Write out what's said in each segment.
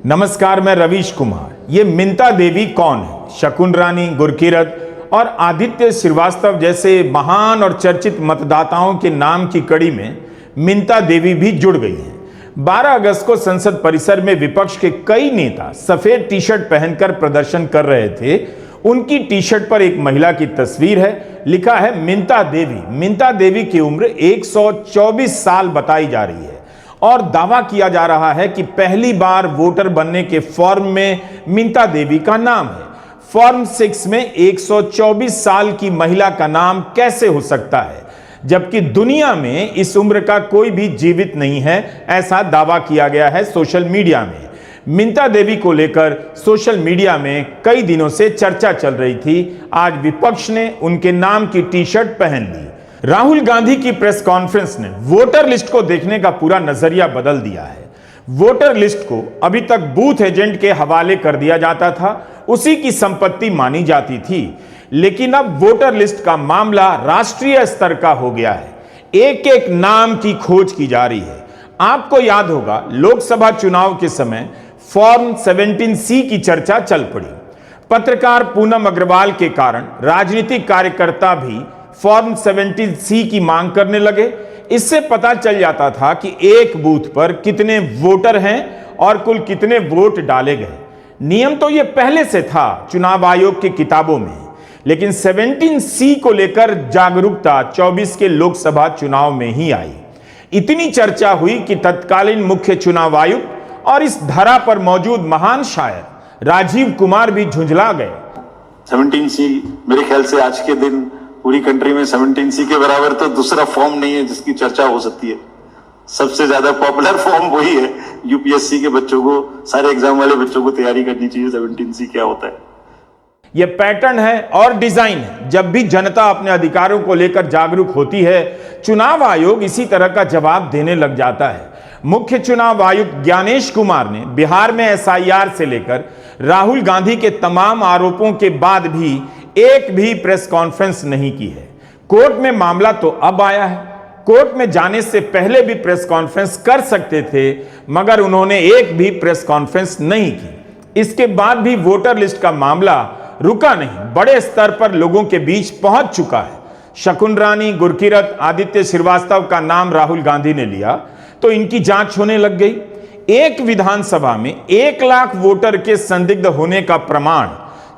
नमस्कार, मैं रवीश कुमार। ये मिंता देवी कौन है? शकुन रानी, गुरकीरत और आदित्य श्रीवास्तव जैसे महान और चर्चित मतदाताओं के नाम की कड़ी में मिंता देवी भी जुड़ गई हैं। 12 अगस्त को संसद परिसर में विपक्ष के कई नेता सफेद टी शर्ट पहनकर प्रदर्शन कर रहे थे। उनकी टी शर्ट पर एक महिला की तस्वीर है, लिखा है मिंता देवी। मिंता देवी की उम्र 124 साल बताई जा रही है और दावा किया जा रहा है कि पहली बार वोटर बनने के फॉर्म में मिंता देवी का नाम है। फॉर्म 6 में 124 साल की महिला का नाम कैसे हो सकता है, जबकि दुनिया में इस उम्र का कोई भी जीवित नहीं है, ऐसा दावा किया गया है सोशल मीडिया में। मिंता देवी को लेकर सोशल मीडिया में कई दिनों से चर्चा चल रही थी। आज विपक्ष ने उनके नाम की टी शर्ट पहन ली। राहुल गांधी की प्रेस कॉन्फ्रेंस ने वोटर लिस्ट को देखने का पूरा नजरिया बदल दिया है। वोटर लिस्ट को अभी तक बूथ एजेंट के हवाले कर दिया जाता था, उसी की संपत्ति मानी जाती थी, लेकिन अब वोटर लिस्ट का मामला राष्ट्रीय स्तर का हो गया है। एक एक नाम की खोज की जा रही है। आपको याद होगा, लोकसभा चुनाव के समय फॉर्म 17C की चर्चा चल पड़ी। पत्रकार पूनम अग्रवाल के कारण राजनीतिक कार्यकर्ता भी फॉर्म 17C की मांग करने लगे। इससे पता चल जाता था कि एक बूथ पर कितने वोटर हैं और कुल कितने वोट डाले गए। नियम तो यह पहले से था चुनाव आयोग की किताबों में, लेकिन 17C को लेकर जागरूकता 24 के लोकसभा चुनाव में ही आई। इतनी चर्चा हुई कि तत्कालीन मुख्य चुनाव आयुक्त और इस धरा पर मौजूद महान शायर राजीव कुमार भी झुंझला गए। 17C मेरे ख्याल से आज के दिन पूरी कंट्री में 17C के बराबर तो दूसरा फॉर्म नहीं है जिसकी चर्चा हो सकती है। सबसे ज्यादा पॉपुलर फॉर्म वही है। यूपीएससी के बच्चों को, सारे एग्जाम वाले बच्चों को तैयारी करनी चाहिए 17C क्या होता है। यह पैटर्न है और डिजाइन है। जब भी जनता अपने अधिकारों को लेकर जागरूक होती है, चुनाव आयोग इसी तरह का जवाब देने लग जाता है। मुख्य चुनाव आयुक्त ज्ञानेश कुमार ने बिहार में SIR से लेकर राहुल गांधी के तमाम आरोपों के बाद भी एक भी प्रेस कॉन्फ्रेंस नहीं की है। कोर्ट में मामला तो अब आया है। कोर्ट में जाने से पहले भी प्रेस कॉन्फ्रेंस कर सकते थे, मगर उन्होंने एक भी प्रेस कॉन्फ्रेंस नहीं की। इसके बाद भी वोटर लिस्ट का मामला रुका नहीं, बड़े स्तर पर लोगों के बीच पहुंच चुका है। शकुन रानी, गुरकीरत, आदित्य श्रीवास्तव का नाम राहुल गांधी ने लिया तो इनकी जांच होने लग गई। एक विधानसभा में 1 लाख वोटर के संदिग्ध होने का प्रमाण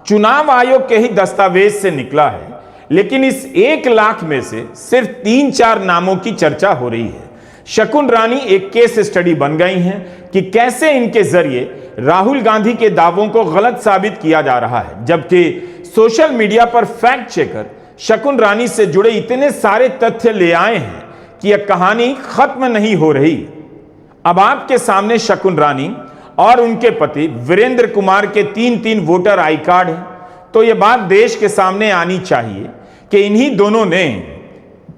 चुनाव आयोग के ही दस्तावेज से निकला है, लेकिन इस 1 लाख में से सिर्फ 3-4 नामों की चर्चा हो रही है। शकुन रानी एक केस स्टडी बन गई हैं कि कैसे इनके जरिए राहुल गांधी के दावों को गलत साबित किया जा रहा है, जबकि सोशल मीडिया पर फैक्ट चेकर शकुन रानी से जुड़े इतने सारे तथ्य ले आए हैं कि यह कहानी खत्म नहीं हो रही। अब आपके सामने शकुन रानी और उनके पति वीरेंद्र कुमार के 3-3 वोटर आई कार्ड हैं। तो यह बात देश के सामने आनी चाहिए कि इन्हीं दोनों ने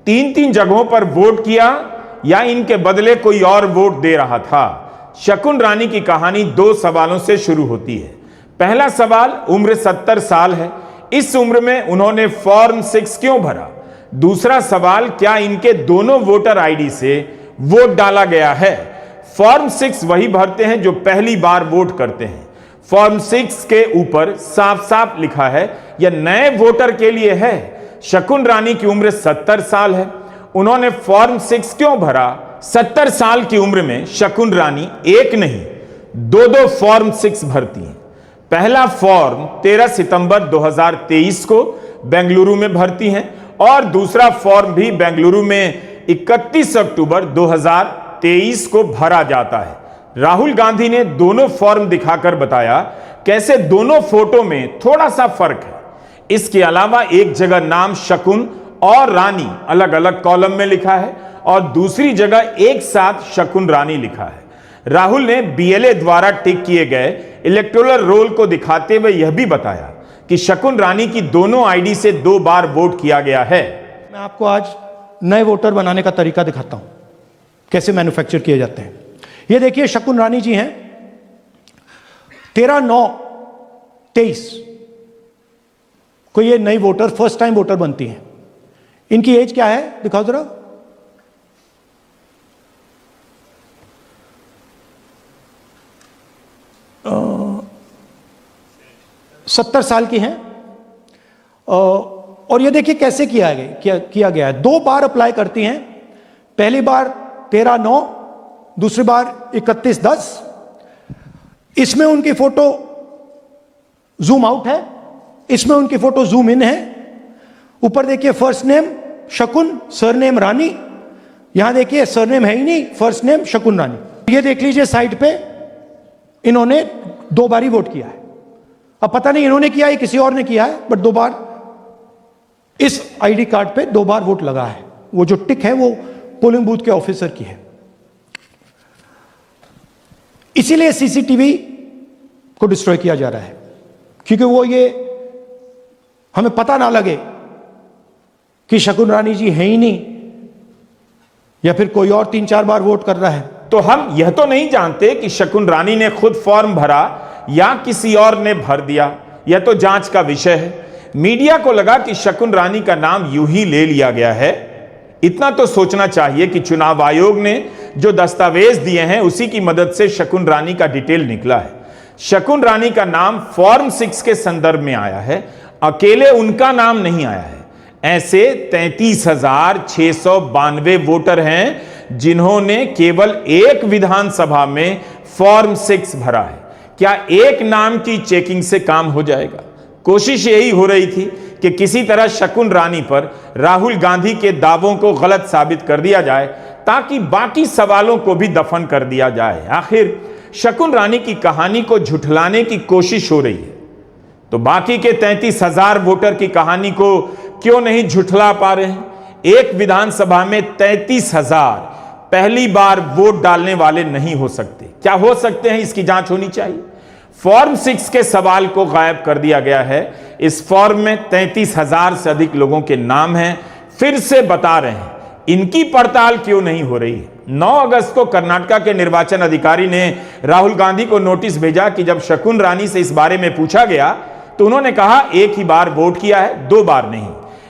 3-3 जगहों पर वोट किया या इनके बदले कोई और वोट दे रहा था। शकुन रानी की कहानी 2 सवालों से शुरू होती है। पहला सवाल, उम्र 70 साल है, इस उम्र में उन्होंने फॉर्म 6 क्यों भरा? दूसरा सवाल, क्या इनके दोनों वोटर आईडी से वोट डाला गया है? फॉर्म 6 वही भरते हैं जो पहली बार वोट करते हैं। फॉर्म 6 के ऊपर साफ साफ लिखा है यह नए वोटर के लिए है। शकुन रानी की उम्र 70 साल है, उन्होंने फॉर्म 6 क्यों भरा? 70 साल की उम्र में शकुन रानी एक नहीं 2-2 फॉर्म 6 भरती हैं। पहला फॉर्म 13 सितंबर 2023 को बेंगलुरु में भरती हैं और दूसरा फॉर्म भी बेंगलुरु में 31 अक्टूबर 2023 को भरा जाता है। राहुल गांधी ने दोनों फॉर्म दिखाकर बताया कैसे दोनों फोटो में थोड़ा सा फर्क है। इसके अलावा एक जगह नाम शकुन और रानी अलग अलग कॉलम में लिखा है और दूसरी जगह एक साथ शकुन रानी लिखा है। राहुल ने BLA द्वारा टिक किए गए इलेक्टोरल रोल को दिखाते हुए यह भी बताया कि शकुन रानी की दोनों आईडी से 2 बार वोट किया गया है। मैं आपको आज नए वोटर बनाने का तरीका दिखाता हूं, कैसे मैन्युफैक्चर किए जाते हैं। ये देखिए, शकुन रानी जी हैं, 13/9/23 को ये नई वोटर, फर्स्ट टाइम वोटर बनती हैं। इनकी एज क्या है दिखाओ जरा। 70 साल की हैं। और ये देखिए कैसे किया गया है। 2 बार अप्लाई करती हैं, पहली बार 13/9, दूसरी बार 31/10। इसमें उनकी फोटो जूम आउट है, इसमें उनकी फोटो जूम इन है। ऊपर देखिए फर्स्ट नेम शकुन, सरनेम रानी। यहां देखिए सरनेम है ही नहीं, फर्स्ट नेम शकुन रानी। ये देख लीजिए साइड पे इन्होंने 2 बार ही वोट किया है। अब पता नहीं इन्होंने किया है किसी और ने किया है, बट 2 बार इस आईडी कार्ड पे 2 बार वोट लगा है। वो जो टिक है वो पोलिंग बूथ के ऑफिसर की है। इसीलिए सीसीटीवी को डिस्ट्रॉय किया जा रहा है, क्योंकि वो ये हमें पता ना लगे कि शकुन रानी जी है ही नहीं या फिर कोई और 3-4 बार वोट कर रहा है। तो हम यह तो नहीं जानते कि शकुन रानी ने खुद फॉर्म भरा या किसी और ने भर दिया, यह तो जांच का विषय है। मीडिया को लगा कि शकुन रानी का नाम यूं ही ले लिया गया है। इतना तो सोचना चाहिए कि चुनाव आयोग ने जो दस्तावेज दिए हैं उसी की मदद से शकुन रानी का डिटेल निकला है। शकुन रानी का नाम फॉर्म 6 के संदर्भ में आया है, अकेले उनका नाम नहीं आया है। ऐसे 33,692 वोटर हैं जिन्होंने केवल एक विधानसभा में फॉर्म 6 भरा है। क्या एक नाम की चेकिंग से काम हो जाएगा? कोशिश यही हो रही थी कि किसी तरह शकुन रानी पर राहुल गांधी के दावों को गलत साबित कर दिया जाए ताकि बाकी सवालों को भी दफन कर दिया जाए। आखिर शकुन रानी की कहानी को झुठलाने की कोशिश हो रही है, तो बाकी के 33,000 वोटर की कहानी को क्यों नहीं झुठला पा रहे हैं? एक विधानसभा में 33,000 पहली बार वोट डालने वाले नहीं हो सकते। क्या हो सकते हैं, इसकी जांच होनी चाहिए। फॉर्म 6 के सवाल को गायब कर दिया गया है। इस फॉर्म में 33,000 से अधिक लोगों के नाम हैं। फिर से बता रहे हैं, इनकी पड़ताल क्यों नहीं हो रही है? 9 अगस्त को कर्नाटक के निर्वाचन अधिकारी ने राहुल गांधी को नोटिस भेजा कि जब शकुन रानी से इस बारे में पूछा गया तो उन्होंने कहा एक ही बार वोट किया है, 2 बार नहीं।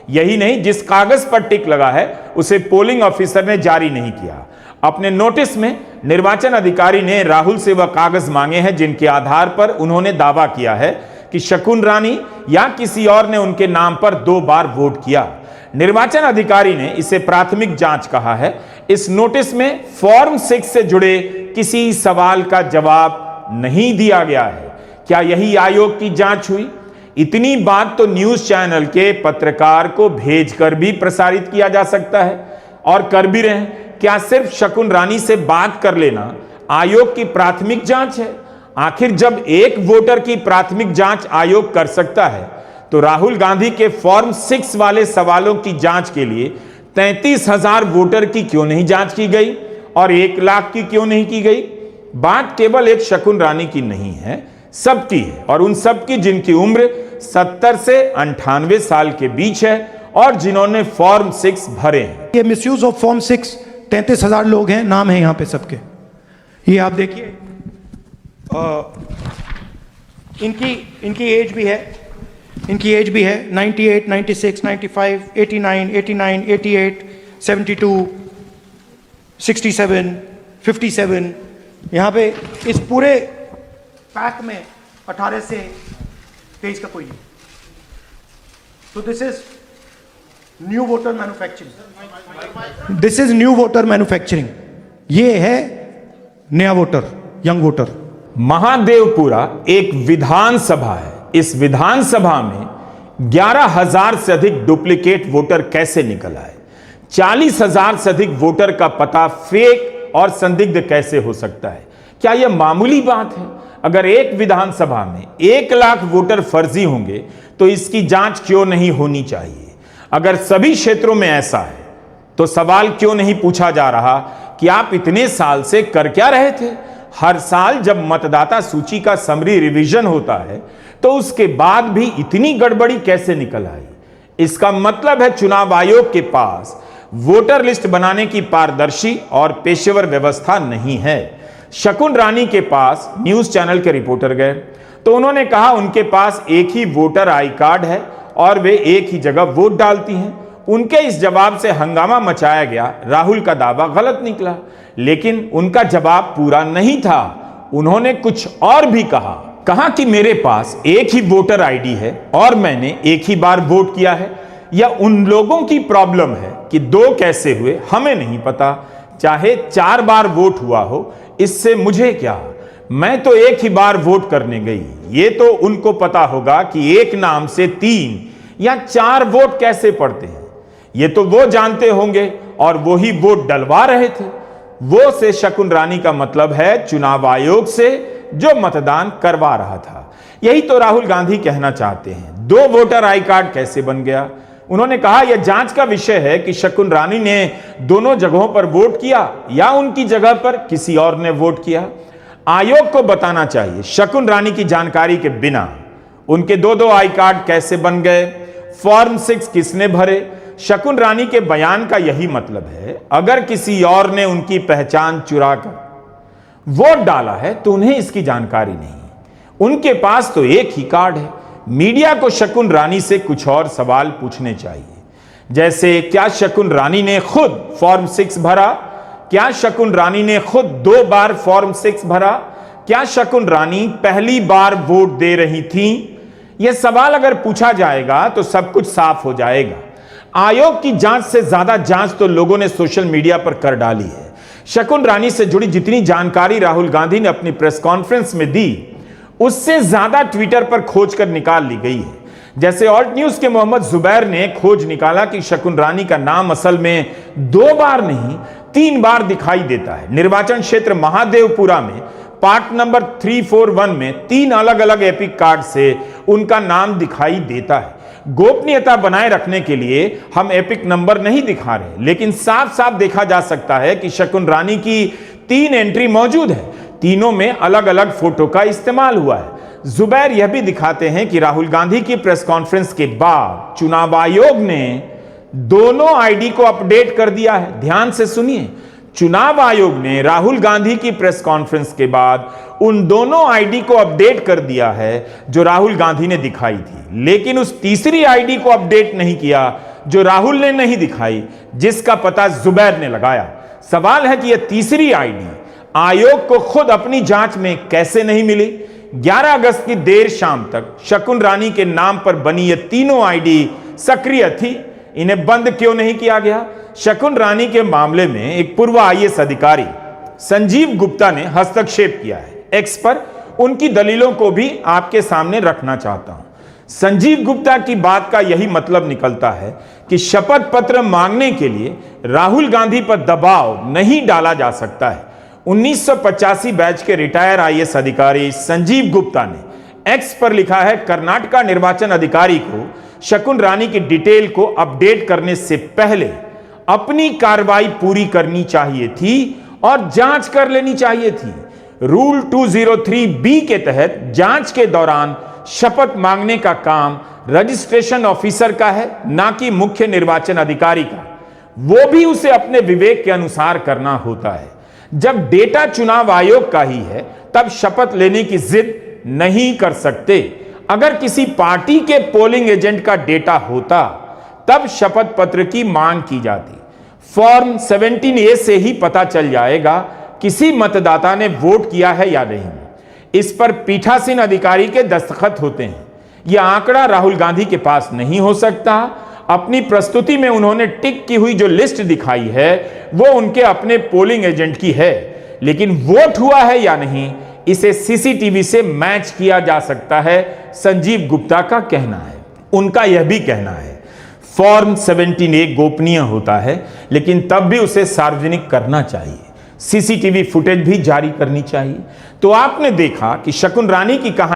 यही नहीं, जिस कागज पर टिक लगा है उसे पोलिंग ऑफिसर ने जारी नहीं किया। अपने नोटिस में निर्वाचन अधिकारी ने राहुल से वह कागज मांगे हैं जिनके आधार पर उन्होंने दावा किया है कि शकुन रानी या किसी और ने उनके नाम पर 2 बार वोट किया। निर्वाचन अधिकारी ने इसे प्राथमिक जांच कहा है। इस नोटिस में फॉर्म 6 से जुड़े किसी सवाल का जवाब नहीं दिया गया है। क्या यही आयोग की जांच हुई? इतनी बात तो न्यूज चैनल के पत्रकार को भेजकर भी प्रसारित किया जा सकता है, और कर भी रहे हैं। क्या सिर्फ शकुन रानी से बात कर लेना आयोग की प्राथमिक जांच है? आखिर जब एक वोटर की प्राथमिक जांच आयोग कर सकता है तो राहुल गांधी के फॉर्म 6 वाले सवालों की जांच के लिए 33,000 वोटर की क्यों नहीं जांच की गई और 1 लाख की क्यों नहीं की गई? बात केवल एक शकुन रानी की नहीं है, सबकी है, और उन सबकी जिनकी उम्र 70 से 98 साल के बीच है और जिन्होंने फॉर्म 6 भरे हैं। ये मिसयूज ऑफ फॉर्म 6 33,000 लोग हैं, नाम है यहां पे सबके। ये आप देखिए, इनकी एज भी है, 98, 96, 95, 89, 88, 72, 67, 57। यहां पे इस पूरे पैक में 18 से 23 का कोई नहीं। तो this is new voter manufacturing. ये है नया वोटर, यंग वोटर। महादेवपुरा एक विधानसभा है। इस विधानसभा में 11,000 से अधिक डुप्लीकेट वोटर कैसे निकल आए? 40,000 से अधिक वोटर का पता फेक और संदिग्ध कैसे हो सकता है? क्या यह मामूली बात है? अगर एक विधानसभा में 1 लाख वोटर फर्जी होंगे तो इसकी जांच क्यों नहीं होनी चाहिए? अगर सभी क्षेत्रों में ऐसा है तो सवाल क्यों नहीं पूछा जा रहा कि आप इतने साल से कर क्या रहे थे? हर साल जब मतदाता सूची का समरी रिवीजन होता है तो उसके बाद भी इतनी गड़बड़ी कैसे निकल आई? इसका मतलब है चुनाव आयोग के पास वोटर लिस्ट बनाने की पारदर्शी और पेशेवर व्यवस्था नहीं है। शकुन रानी के पास न्यूज चैनल के रिपोर्टर गए तो उन्होंने कहा उनके पास एक ही वोटर आई कार्ड है और वे एक ही जगह वोट डालती हैं। उनके इस जवाब से हंगामा मचाया गया। राहुल का दावा गलत निकला, लेकिन उनका जवाब पूरा नहीं था। उन्होंने कुछ और भी कहा कि मेरे पास एक ही वोटर आईडी है और मैंने एक ही बार वोट किया है। या उन लोगों की प्रॉब्लम है कि 2 कैसे हुए हमें नहीं पता, चाहे 4 बार वोट हुआ हो, इससे मुझे क्या, मैं तो एक ही बार वोट करने गई। ये तो उनको पता होगा कि एक नाम से 3 या 4 वोट कैसे पड़ते हैं, ये तो वो जानते होंगे और वो ही वोट डलवा रहे थे। वो से शकुन रानी का मतलब है चुनाव आयोग से जो मतदान करवा रहा था। यही तो राहुल गांधी कहना चाहते हैं। 2 वोटर आई कार्ड कैसे बन गया? उन्होंने कहा यह जांच का विषय है कि शकुन रानी ने दोनों जगहों पर वोट किया या उनकी जगह पर किसी और ने वोट किया। आयोग को बताना चाहिए शकुन रानी की जानकारी के बिना उनके 2 आई कार्ड कैसे बन गए, फॉर्म 6 किसने भरे। शकुन रानी के बयान का यही मतलब है, अगर किसी और ने उनकी पहचान चुरा कर वोट डाला है तो उन्हें इसकी जानकारी नहीं। उनके पास तो एक ही कार्ड है। मीडिया को शकुन रानी से कुछ और सवाल पूछने चाहिए, जैसे क्या शकुन रानी ने खुद फॉर्म 6 भरा? क्या शकुन रानी ने खुद 2 बार फॉर्म 6 भरा? क्या शकुन रानी पहली बार वोट दे रही थी? यह सवाल अगर पूछा जाएगा तो सब कुछ साफ हो जाएगा। आयोग की जांच से ज्यादा जांच तो लोगों ने सोशल मीडिया पर कर डाली है। शकुन रानी से जुड़ी जितनी जानकारी राहुल गांधी ने अपनी प्रेस कॉन्फ्रेंस में दी, उससे ज्यादा ट्विटर पर खोज कर निकाल ली गई है। जैसे ऑल्ट न्यूज के मोहम्मद जुबैर ने खोज निकाला कि शकुन रानी का नाम असल में 2 बार नहीं 3 बार दिखाई देता है। निर्वाचन क्षेत्र महादेवपुरा में पार्ट नंबर 341 में 3 अलग अलग एपिक कार्ड से उनका नाम दिखाई देता है। गोपनीयता बनाए रखने के लिए हम एपिक नंबर नहीं दिखा रहे, लेकिन साफ साफ देखा जा सकता है कि शकुन रानी की 3 एंट्री मौजूद है। तीनों में अलग अलग फोटो का इस्तेमाल हुआ है। जुबैर यह भी दिखाते हैं कि राहुल गांधी की प्रेस कॉन्फ्रेंस के बाद चुनाव आयोग ने दोनों आईडी को अपडेट कर दिया है। ध्यान से सुनिए, चुनाव आयोग ने राहुल गांधी की प्रेस कॉन्फ्रेंस के बाद उन दोनों आईडी को अपडेट कर दिया है जो राहुल गांधी ने दिखाई थी, लेकिन उस तीसरी आईडी को अपडेट नहीं किया जो राहुल ने नहीं दिखाई, जिसका पता जुबैर ने लगाया। सवाल है कि यह तीसरी आईडी आयोग को खुद अपनी जांच में कैसे नहीं मिली? 11 अगस्त की देर शाम तक शकुन रानी के नाम पर बनी ये तीनों आईडी सक्रिय थी, इन्हें बंद क्यों नहीं किया गया? शकुन रानी के मामले में एक पूर्व आईएएस अधिकारी संजीव गुप्ता ने हस्तक्षेप किया है। एक्स पर उनकी दलीलों को भी आपके सामने रखना चाहता हूं। संजीव गुप्ता की बात का यही मतलब निकलता है कि शपथ पत्र मांगने के लिए राहुल गांधी पर दबाव नहीं डाला जा सकता है। 1985 बैच के रिटायर आईएएस अधिकारी संजीव गुप्ता ने एक्स पर लिखा है, कर्नाटका निर्वाचन अधिकारी को शकुन रानी की डिटेल को अपडेट करने से पहले अपनी कार्रवाई पूरी करनी चाहिए थी और जांच कर लेनी चाहिए थी। रूल 203B के तहत जांच के दौरान शपथ मांगने का काम रजिस्ट्रेशन ऑफिसर का है, ना कि मुख्य निर्वाचन अधिकारी का। वो भी उसे अपने विवेक के अनुसार करना होता है। जब डेटा चुनाव आयोग का ही है तब शपथ लेने की जिद नहीं कर सकते। अगर किसी पार्टी के पोलिंग एजेंट का डेटा होता तब शपथ पत्र की मांग की जाती। फॉर्म 17A से ही पता चल जाएगा किसी मतदाता ने वोट किया है या नहीं। इस पर पीठासीन अधिकारी के दस्तखत होते हैं। यह आंकड़ा राहुल गांधी के पास नहीं हो सकता। अपनी प्रस्तुति में उन्होंने टिक की हुई जो लिस्ट दिखाई है वो उनके अपने पोलिंग एजेंट की है, लेकिन वोट हुआ है या नहीं इसे सीसीटीवी से मैच किया जा सकता है, संजीव गुप्ता का कहना है। उनका यह भी कहना है फॉर्म 17A गोपनीय होता है, लेकिन तब भी उसे सार्वजनिक करना चाहिए। सीसीटीवी फुटेज भी जारी करनी चाहिए। तो आपने देखा कि शकुन रानी की कहानी